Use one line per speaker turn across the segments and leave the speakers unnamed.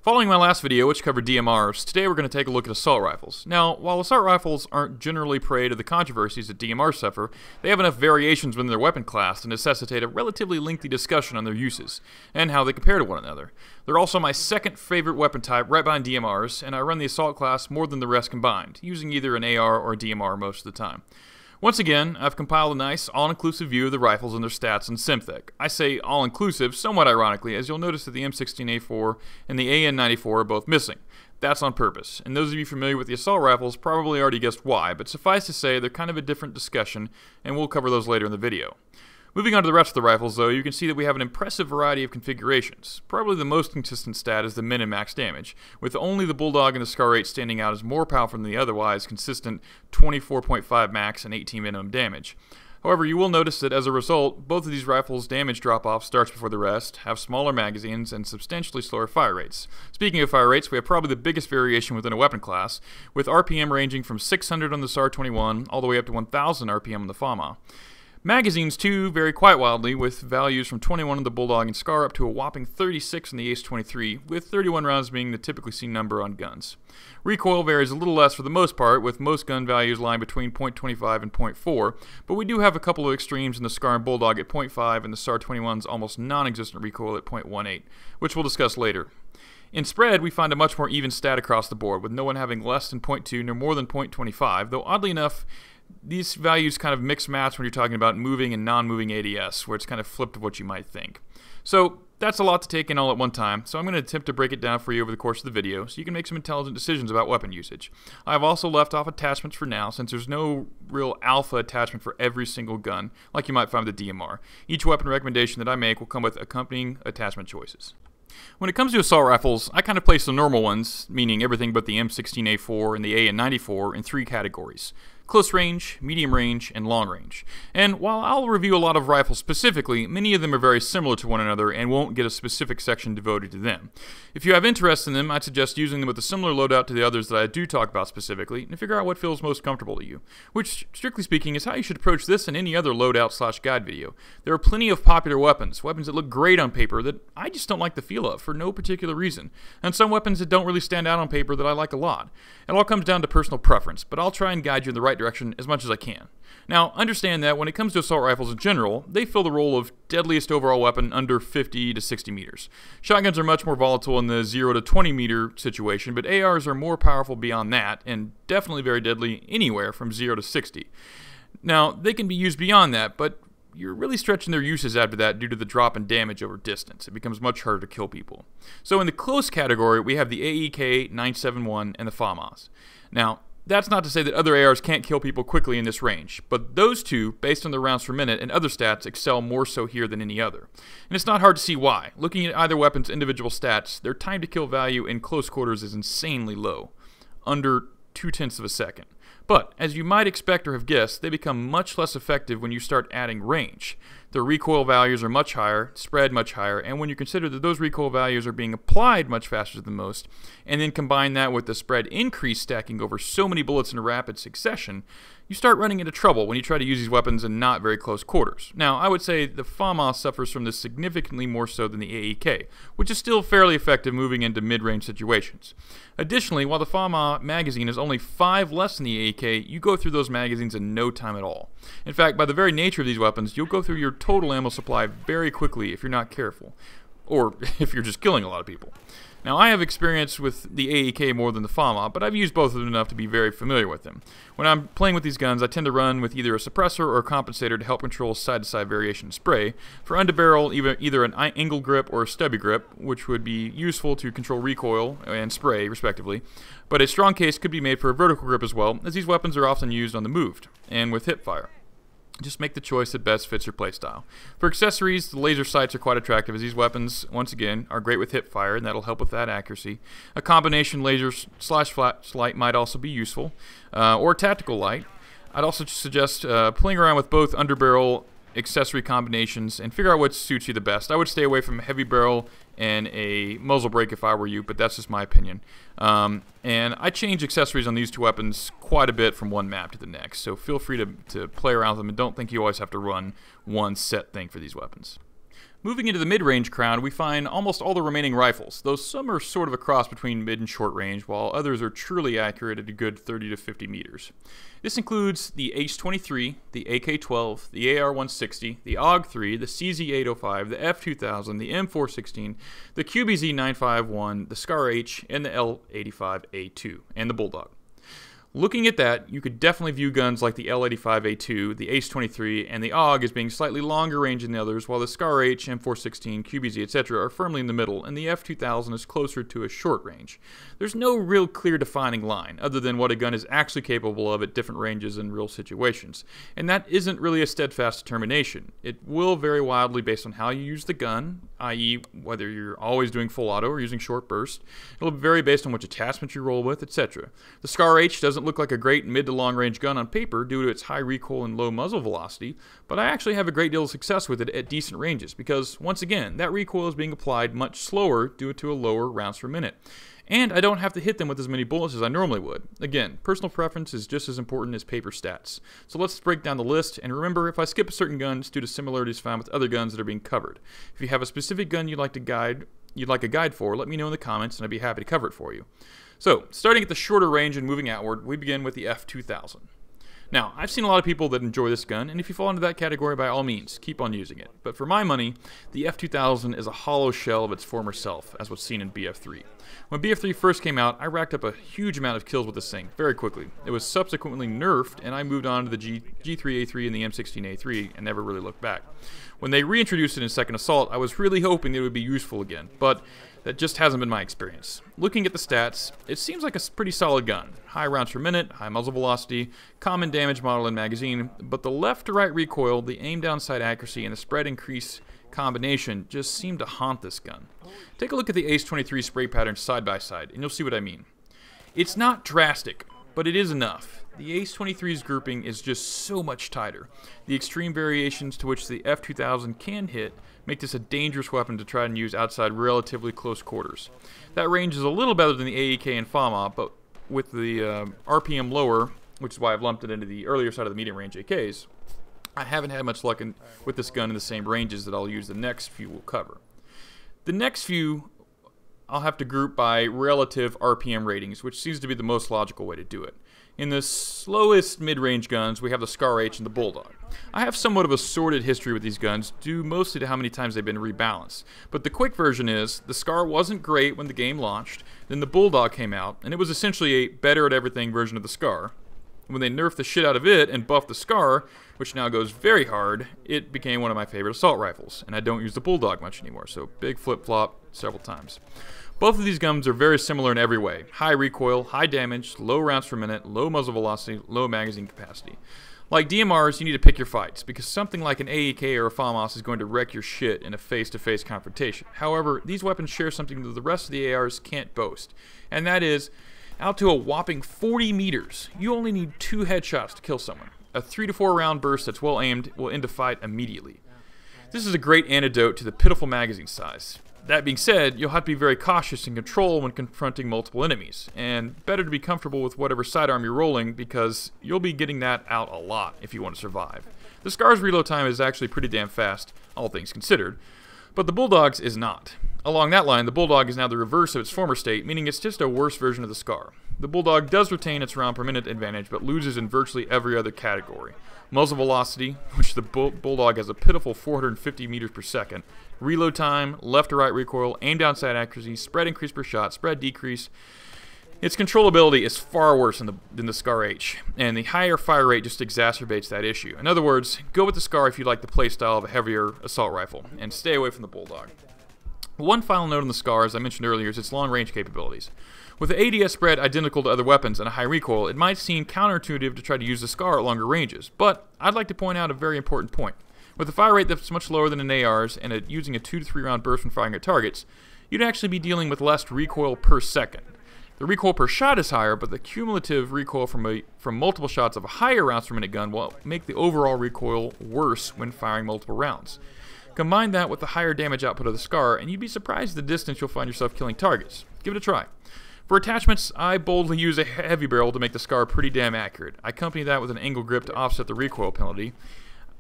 Following my last video, which covered DMRs, today we're going to take a look at assault rifles. Now, while assault rifles aren't generally prey to the controversies that DMRs suffer, they have enough variations within their weapon class to necessitate a relatively lengthy discussion on their uses, and how they compare to one another. They're also my second favorite weapon type right behind DMRs, and I run the assault class more than the rest combined, using either an AR or a DMR most of the time. Once again, I've compiled a nice, all-inclusive view of the rifles and their stats in SimTech. I say all-inclusive somewhat ironically, as you'll notice that the M16A4 and the AN94 are both missing. That's on purpose, and those of you familiar with the assault rifles probably already guessed why, but suffice to say they're kind of a different discussion, and we'll cover those later in the video. Moving on to the rest of the rifles, though, you can see that we have an impressive variety of configurations. Probably the most consistent stat is the min and max damage, with only the Bulldog and the Scar 8 standing out as more powerful than the otherwise consistent 24.5 max and 18 minimum damage. However, you will notice that as a result, both of these rifles' damage drop-off starts before the rest, have smaller magazines, and substantially slower fire rates. Speaking of fire rates, we have probably the biggest variation within a weapon class, with RPM ranging from 600 on the SAR-21 all the way up to 1000 RPM on the FAMA. Magazines, too, vary quite wildly, with values from 21 on the Bulldog and Scar up to a whopping 36 on the Ace-23, with 31 rounds being the typically seen number on guns. Recoil varies a little less for the most part, with most gun values lying between .25 and .4, but we do have a couple of extremes in the Scar and Bulldog at .5 and the SAR-21's almost non-existent recoil at .18, which we'll discuss later. In spread, we find a much more even stat across the board, with no one having less than .2 nor more than .25, though oddly enough, these values kind of mix match when you're talking about moving and non-moving ADS, where it's kind of flipped of what you might think. So that's a lot to take in all at one time, so I'm going to attempt to break it down for you over the course of the video so you can make some intelligent decisions about weapon usage. I've also left off attachments for now, since there's no real alpha attachment for every single gun, like you might find with the DMR. Each weapon recommendation that I make will come with accompanying attachment choices. When it comes to assault rifles, I kind of place the normal ones, meaning everything but the M16A4 and the AN94, in three categories: close range, medium range, and long range. And while I'll review a lot of rifles specifically, many of them are very similar to one another and won't get a specific section devoted to them. If you have interest in them, I'd suggest using them with a similar loadout to the others that I do talk about specifically, and figure out what feels most comfortable to you, which, strictly speaking, is how you should approach this and any other loadout/guide video. There are plenty of popular weapons that look great on paper that I just don't like the feel of for no particular reason, and some weapons that don't really stand out on paper that I like a lot. It all comes down to personal preference, but I'll try and guide you in the right direction as much as I can. Now, understand that when it comes to assault rifles in general, they fill the role of deadliest overall weapon under 50 to 60 meters. Shotguns are much more volatile in the 0 to 20 meter situation, but ARs are more powerful beyond that, and definitely very deadly anywhere from 0 to 60. Now, they can be used beyond that, but you're really stretching their uses after that due to the drop in damage over distance. It becomes much harder to kill people. So in the close category, we have the AEK 971 and the FAMAs. Now, that's not to say that other ARs can't kill people quickly in this range, but those two, based on their rounds per minute and other stats, excel more so here than any other. And it's not hard to see why. Looking at either weapon's individual stats, their time to kill value in close quarters is insanely low, under 0.2 of a second. But, as you might expect or have guessed, they become much less effective when you start adding range. Their recoil values are much higher, spread much higher, and when you consider that those recoil values are being applied much faster than most, and then combine that with the spread increase stacking over so many bullets in a rapid succession, you start running into trouble when you try to use these weapons in not very close quarters. Now, I would say the FAMA suffers from this significantly more so than the AEK, which is still fairly effective moving into mid-range situations. Additionally, while the FAMA magazine is only 5 less than the AEK, you go through those magazines in no time at all. In fact, by the very nature of these weapons, you'll go through your total ammo supply very quickly if you're not careful, or if you're just killing a lot of people. Now, I have experience with the AEK more than the FAMA, but I've used both of them enough to be very familiar with them. When I'm playing with these guns, I tend to run with either a suppressor or a compensator to help control side-to-side variation in spray. For underbarrel, either an angle grip or a stubby grip, which would be useful to control recoil and spray, respectively. But a strong case could be made for a vertical grip as well, as these weapons are often used on the moved, and with hip fire. Just make the choice that best fits your playstyle. For accessories, the laser sights are quite attractive, as these weapons, once again, are great with hip fire, and that'll help with that accuracy. A combination laser/flashlight might also be useful, or a tactical light. I'd also suggest playing around with both underbarrel accessory combinations and figure out what suits you the best. I would stay away from a heavy barrel and a muzzle brake if I were you, but that's just my opinion. And I change accessories on these two weapons quite a bit from one map to the next, so feel free to play around with them and don't think you always have to run one set thing for these weapons. Moving into the mid-range crowd, we find almost all the remaining rifles, though some are sort of a cross between mid and short range, while others are truly accurate at a good 30 to 50 meters. This includes the Ace-23, the AK-12, the AR-160, the AUG-3, the CZ-805, the F-2000, the M416, the QBZ-951, the SCAR-H, and the L-85A2, and the Bulldog. Looking at that, you could definitely view guns like the L-85A2, the Ace-23, and the AUG as being slightly longer range than the others, while the SCAR-H, M416, QBZ, etc. are firmly in the middle, and the F-2000 is closer to a short range. There's no real clear defining line, other than what a gun is actually capable of at different ranges in real situations, and that isn't really a steadfast determination. It will vary wildly based on how you use the gun, i.e. whether you're always doing full auto or using short burst. It'll vary based on which attachment you roll with, etc. The SCAR-H doesn't look like a great mid to long range gun on paper due to its high recoil and low muzzle velocity, but I actually have a great deal of success with it at decent ranges because, once again, that recoil is being applied much slower due to a lower rounds per minute. And I don't have to hit them with as many bullets as I normally would. Again, personal preference is just as important as paper stats. So let's break down the list, and remember, if I skip a certain gun, it's due to similarities found with other guns that are being covered. If you have a specific gun you'd like a guide for, let me know in the comments and I'd be happy to cover it for you. So, starting at the shorter range and moving outward, we begin with the F-2000. Now, I've seen a lot of people that enjoy this gun, and if you fall into that category, by all means, keep on using it. But for my money, the F-2000 is a hollow shell of its former self, as was seen in BF3. When BF3 first came out, I racked up a huge amount of kills with this thing, very quickly. It was subsequently nerfed, and I moved on to the G3A3 and the M16A3, and never really looked back. When they reintroduced it in Second Assault, I was really hoping it would be useful again, but that just hasn't been my experience. Looking at the stats, it seems like a pretty solid gun. High rounds per minute, high muzzle velocity, common damage model and magazine, but the left to right recoil, the aim down sight accuracy, and the spread increase combination just seem to haunt this gun. Take a look at the Ace-23 spray pattern side by side, and you'll see what I mean. It's not drastic, but it is enough. The Ace-23's grouping is just so much tighter. The extreme variations to which the F-2000 can hit make this a dangerous weapon to try and use outside relatively close quarters. That range is a little better than the AEK and FAMA, but with the RPM lower, which is why I've lumped it into the earlier side of the medium range AKs, I haven't had much luck with this gun in the same ranges that I'll use the next few we'll cover. The next few I'll have to group by relative RPM ratings, which seems to be the most logical way to do it. In the slowest mid-range guns, we have the SCAR-H and the Bulldog. I have somewhat of a sordid history with these guns, due mostly to how many times they've been rebalanced. But the quick version is, the SCAR wasn't great when the game launched, then the Bulldog came out, and it was essentially a better-at-everything version of the SCAR. When they nerfed the shit out of it and buffed the SCAR, which now goes very hard, it became one of my favorite assault rifles, and I don't use the Bulldog much anymore, so big flip-flop several times. Both of these guns are very similar in every way. High recoil, high damage, low rounds per minute, low muzzle velocity, low magazine capacity. Like DMRs, you need to pick your fights, because something like an AEK or a FAMAS is going to wreck your shit in a face-to-face confrontation. However, these weapons share something that the rest of the ARs can't boast, and that is, out to a whopping 40 meters, you only need 2 headshots to kill someone. A 3 to 4 round burst that's well aimed will end a fight immediately. This is a great antidote to the pitiful magazine size. That being said, you'll have to be very cautious and control when confronting multiple enemies, and better to be comfortable with whatever sidearm you're rolling because you'll be getting that out a lot if you want to survive. The SCAR's reload time is actually pretty damn fast, all things considered, but the Bulldog's is not. Along that line, the Bulldog is now the reverse of its former state, meaning it's just a worse version of the SCAR. The Bulldog does retain its round per minute advantage, but loses in virtually every other category. Muzzle velocity, which the Bulldog has a pitiful 450 meters per second. Reload time, left to right recoil, aim down sight accuracy, spread increase per shot, spread decrease. Its controllability is far worse than the SCAR-H, and the higher fire rate just exacerbates that issue. In other words, go with the SCAR if you like the playstyle of a heavier assault rifle, and stay away from the Bulldog. One final note on the SCAR, as I mentioned earlier, is its long-range capabilities. With the ADS spread identical to other weapons and a high recoil, it might seem counterintuitive to try to use the SCAR at longer ranges, but I'd like to point out a very important point. With a fire rate that's much lower than an AR's and using a 2 to 3 round burst when firing at targets, you'd actually be dealing with less recoil per second. The recoil per shot is higher, but the cumulative recoil from multiple shots of a higher rounds per minute gun will make the overall recoil worse when firing multiple rounds. Combine that with the higher damage output of the SCAR, and you'd be surprised at the distance you'll find yourself killing targets. Give it a try. For attachments, I boldly use a heavy barrel to make the SCAR pretty damn accurate. I accompany that with an angle grip to offset the recoil penalty.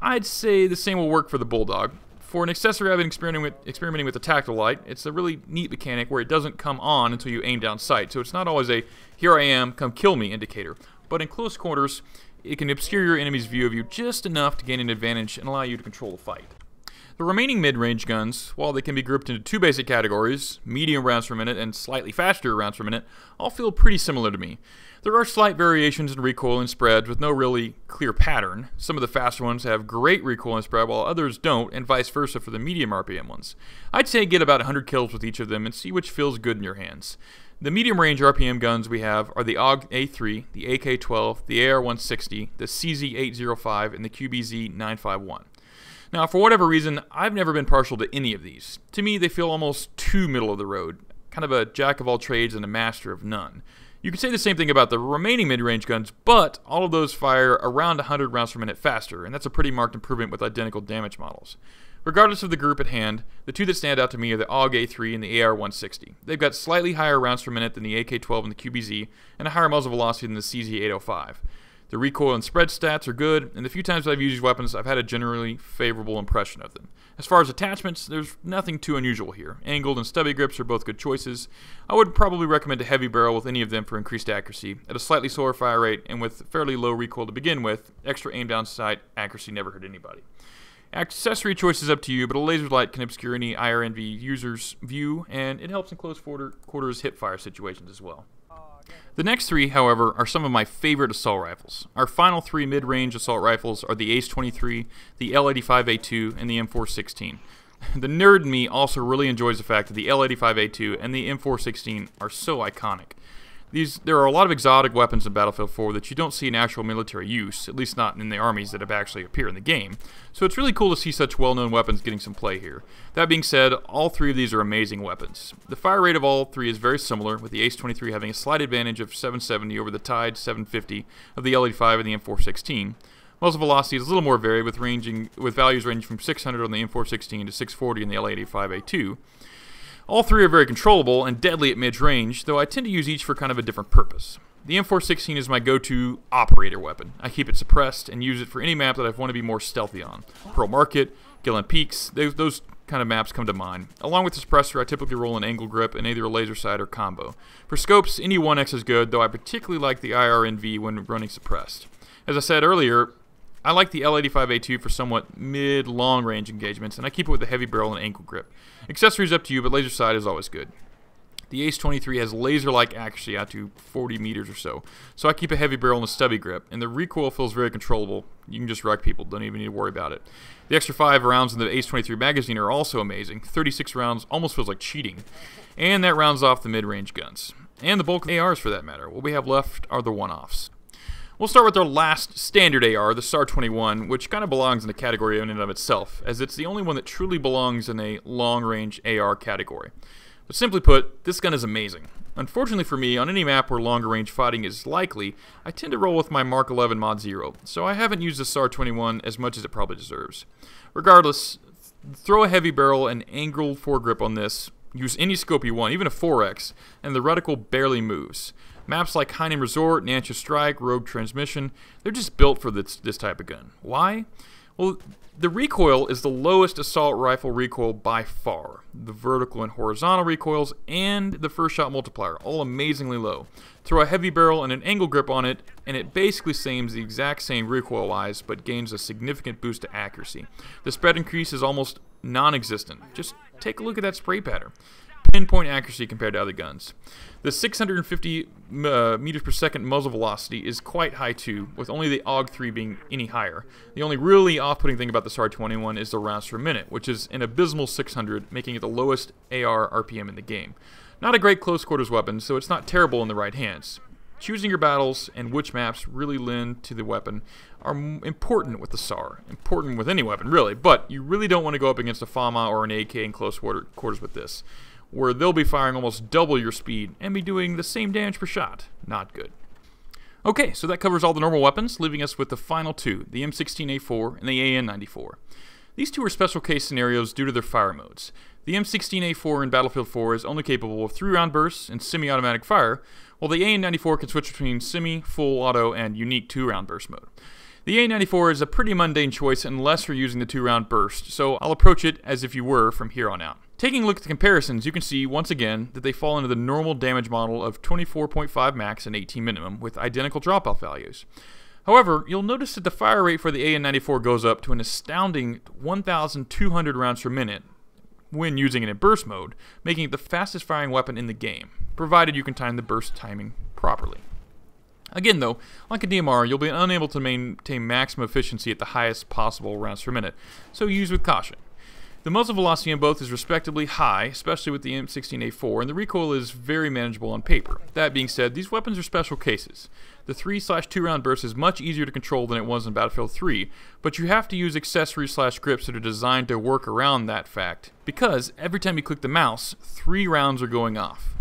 I'd say the same will work for the Bulldog. For an accessory I've been experimenting with the tactile light, it's a really neat mechanic where it doesn't come on until you aim down sight, so it's not always a "here I am, come kill me" indicator, but in close quarters, it can obscure your enemy's view of you just enough to gain an advantage and allow you to control the fight. The remaining mid-range guns, while they can be grouped into two basic categories, medium rounds per minute and slightly faster rounds per minute, all feel pretty similar to me. There are slight variations in recoil and spread with no really clear pattern. Some of the faster ones have great recoil and spread while others don't, and vice versa for the medium RPM ones. I'd say get about 100 kills with each of them and see which feels good in your hands. The medium range RPM guns we have are the AUG A3, the AK-12, the AR-160, the CZ-805, and the QBZ-951. Now, for whatever reason, I've never been partial to any of these. To me, they feel almost too middle of the road, kind of a jack of all trades and a master of none. You could say the same thing about the remaining mid-range guns, but all of those fire around 100 rounds per minute faster, and that's a pretty marked improvement with identical damage models. Regardless of the group at hand, the two that stand out to me are the AUG A3 and the AR-160. They've got slightly higher rounds per minute than the AK-12 and the QBZ, and a higher muzzle velocity than the CZ-805. The recoil and spread stats are good, and the few times I've used these weapons, I've had a generally favorable impression of them. As far as attachments, there's nothing too unusual here. Angled and stubby grips are both good choices. I would probably recommend a heavy barrel with any of them for increased accuracy. At a slightly slower fire rate and with fairly low recoil to begin with, extra aim down sight accuracy never hurt anybody. Accessory choice is up to you, but a laser light can obscure any IRNV user's view, and it helps in close quarters hip fire situations as well. The next three, however, are some of my favorite assault rifles. Our final three mid-range assault rifles are the ACE-23, the L85A2, and the M416. The nerd in me also really enjoys the fact that the L85A2 and the M416 are so iconic. There are a lot of exotic weapons in Battlefield 4 that you don't see in actual military use, at least not in the armies that have actually appeared in the game, so it's really cool to see such well-known weapons getting some play here. That being said, all three of these are amazing weapons. The fire rate of all three is very similar, with the ACE-23 having a slight advantage of 770 over the Tide 750 of the L85 and the M416. Muzzle velocity is a little more varied, with values ranging from 600 on the M416 to 640 in the L85A2. All three are very controllable and deadly at mid-range, though I tend to use each for kind of a different purpose. The M416 is my go-to operator weapon. I keep it suppressed and use it for any map that I want to be more stealthy on. Pearl Market, Gillen Peaks, those kind of maps come to mind. Along with the suppressor, I typically roll an angle grip and either a laser sight or combo. For scopes, any 1X is good, though I particularly like the IRNV when running suppressed. As I said earlier, I like the L85A2 for somewhat mid-long range engagements, and I keep it with a heavy barrel and ankle grip. Accessories up to you, but laser sight is always good. The ACE-23 has laser-like accuracy out to 40 meters or so I keep a heavy barrel and a stubby grip, and the recoil feels very controllable. You can just wreck people, don't even need to worry about it. The extra 5 rounds in the ACE-23 magazine are also amazing. 36 rounds almost feels like cheating. And that rounds off the mid-range guns. And the bulk of the ARs for that matter. What we have left are the one-offs. We'll start with our last standard AR, the SAR-21, which kind of belongs in a category in and of itself, as it's the only one that truly belongs in a long-range AR category. But simply put, this gun is amazing. Unfortunately for me, on any map where longer-range fighting is likely, I tend to roll with my Mark 11 Mod 0, so I haven't used the SAR-21 as much as it probably deserves. Regardless, throw a heavy barrel and angled foregrip on this, use any scope you want, even a 4X, and the reticle barely moves. Maps like Heinen Resort, Nancha Strike, Rogue Transmission, they're just built for this type of gun. Why? Well, the recoil is the lowest assault rifle recoil by far. The vertical and horizontal recoils and the first shot multiplier, all amazingly low. Throw a heavy barrel and an angle grip on it, and it basically seems the exact same recoil-wise, but gains a significant boost to accuracy. The spread increase is almost non-existent. Just take a look at that spray pattern. Pinpoint accuracy compared to other guns. The 650 meters per second muzzle velocity is quite high too, with only the AUG-3 being any higher. The only really off-putting thing about the SAR-21 is the rounds per minute, which is an abysmal 600, making it the lowest AR RPM in the game. Not a great close quarters weapon, so it's not terrible in the right hands. Choosing your battles and which maps really lend to the weapon are important with the SAR. Important with any weapon, really, but you really don't want to go up against a FAMA or an AK in close quarters with this, where they'll be firing almost double your speed and be doing the same damage per shot. Not good. Okay, so that covers all the normal weapons, leaving us with the final two, the M16A4 and the AN94. These two are special case scenarios due to their fire modes. The M16A4 in Battlefield 4 is only capable of 3-round bursts and semi-automatic fire, while the AN94 can switch between semi, full auto, and unique 2-round burst mode. The A94 is a pretty mundane choice unless you're using the 2-round burst, so I'll approach it as if you were from here on out. Taking a look at the comparisons, you can see once again that they fall into the normal damage model of 24.5 max and 18 minimum with identical drop-off values. However, you'll notice that the fire rate for the AN94 goes up to an astounding 1,200 rounds per minute when using it in burst mode, making it the fastest firing weapon in the game, provided you can time the burst timing properly. Again though, like a DMR, you'll be unable to maintain maximum efficiency at the highest possible rounds per minute, so use with caution. The muzzle velocity on both is respectably high, especially with the M16A4, and the recoil is very manageable on paper. That being said, these weapons are special cases. The 3/2 round burst is much easier to control than it was in Battlefield 3, but you have to use accessories/grips that are designed to work around that fact, because every time you click the mouse, 3 rounds are going off.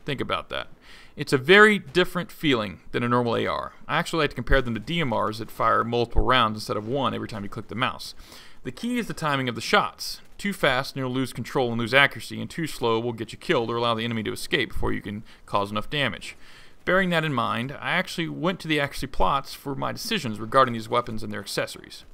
Think about that. It's a very different feeling than a normal AR. I actually like to compare them to DMRs that fire multiple rounds instead of one every time you click the mouse. The key is the timing of the shots. Too fast and you'll lose control and lose accuracy, and too slow will get you killed or allow the enemy to escape before you can cause enough damage. Bearing that in mind, I actually went to the accuracy plots for my decisions regarding these weapons and their accessories.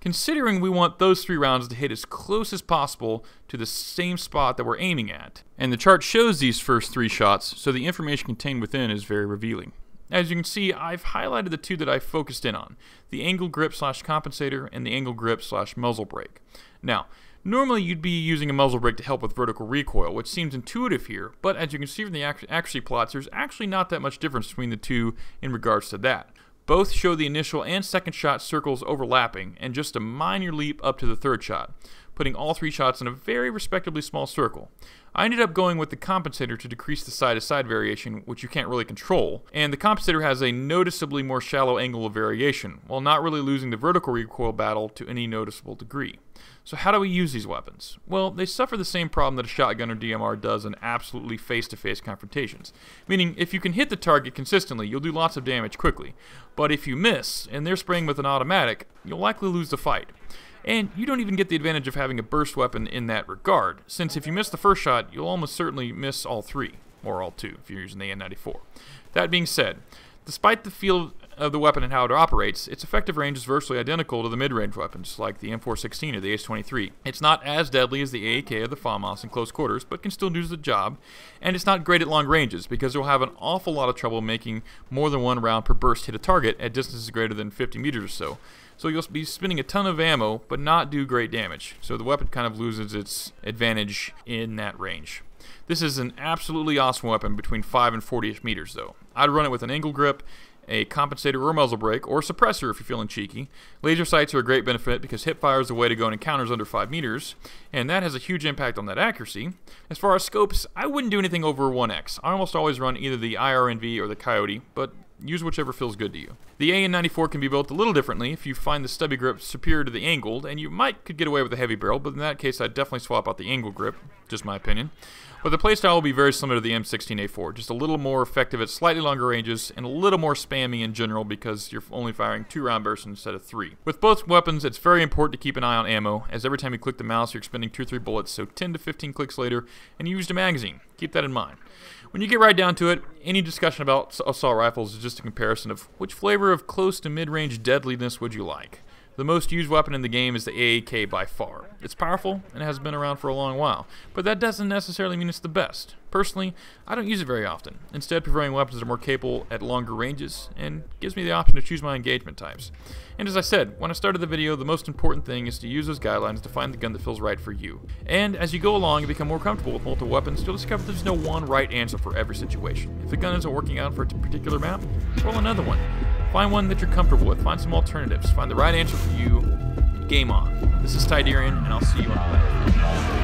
Considering we want those 3 rounds to hit as close as possible to the same spot that we're aiming at, and the chart shows these first 3 shots, so the information contained within is very revealing. As you can see, I've highlighted the 2 that I focused in on, the angle grip/compensator and the angle grip/muzzle brake. Now, normally you'd be using a muzzle brake to help with vertical recoil, which seems intuitive here, but as you can see from the accuracy plots, there's actually not that much difference between the 2 in regards to that. Both show the initial and second shot circles overlapping, and just a minor leap up to the 3rd shot, putting all 3 shots in a very respectably small circle. I ended up going with the compensator to decrease the side-to-side variation, which you can't really control, and the compensator has a noticeably more shallow angle of variation, while not really losing the vertical recoil battle to any noticeable degree. So how do we use these weapons? Well, they suffer the same problem that a shotgun or DMR does in absolutely face-to-face confrontations. Meaning, if you can hit the target consistently, you'll do lots of damage quickly. But if you miss, and they're spraying with an automatic, you'll likely lose the fight. And you don't even get the advantage of having a burst weapon in that regard, since if you miss the first shot, you'll almost certainly miss all 3, or all 2 if you're using the N94. That being said, despite the feel of the weapon and how it operates, its effective range is virtually identical to the mid-range weapons, like the M416 or the Ace-23. It's not as deadly as the AAK or the FAMAS in close quarters, but can still do the job, and it's not great at long ranges, because you'll have an awful lot of trouble making more than 1 round per burst hit a target at distances greater than 50 meters or so. So you'll be spending a ton of ammo, but not do great damage, so the weapon kind of loses its advantage in that range. This is an absolutely awesome weapon between 5 and 40-ish meters though. I'd run it with an angle grip, a compensator or muzzle brake, or suppressor if you're feeling cheeky. Laser sights are a great benefit because hip fire is the way to go in encounters under 5 meters, and that has a huge impact on that accuracy. As far as scopes, I wouldn't do anything over 1x. I almost always run either the IRNV or the Coyote, but use whichever feels good to you. The AN94 can be built a little differently if you find the stubby grip superior to the angled, and you could get away with a heavy barrel, but in that case I'd definitely swap out the angle grip, just my opinion. But the playstyle will be very similar to the M16A4, just a little more effective at slightly longer ranges, and a little more spammy in general because you're only firing 2-round bursts instead of 3. With both weapons, it's very important to keep an eye on ammo, as every time you click the mouse you're expending 2 or 3 bullets, so 10 to 15 clicks later, and you used a magazine. Keep that in mind. When you get right down to it, any discussion about assault rifles is just a comparison of which flavor of close to mid-range deadliness would you like. The most used weapon in the game is the AAK by far. It's powerful and has been around for a long while, but that doesn't necessarily mean it's the best. Personally, I don't use it very often, instead preferring weapons that are more capable at longer ranges, and gives me the option to choose my engagement types. And as I said, when I started the video, the most important thing is to use those guidelines to find the gun that feels right for you. And as you go along and become more comfortable with multiple weapons, you'll discover there's no one right answer for every situation. If a gun isn't working out for a particular map, roll another one. Find one that you're comfortable with, find some alternatives, find the right answer for you, game on. This is Tiderion, and I'll see you on the battlefield.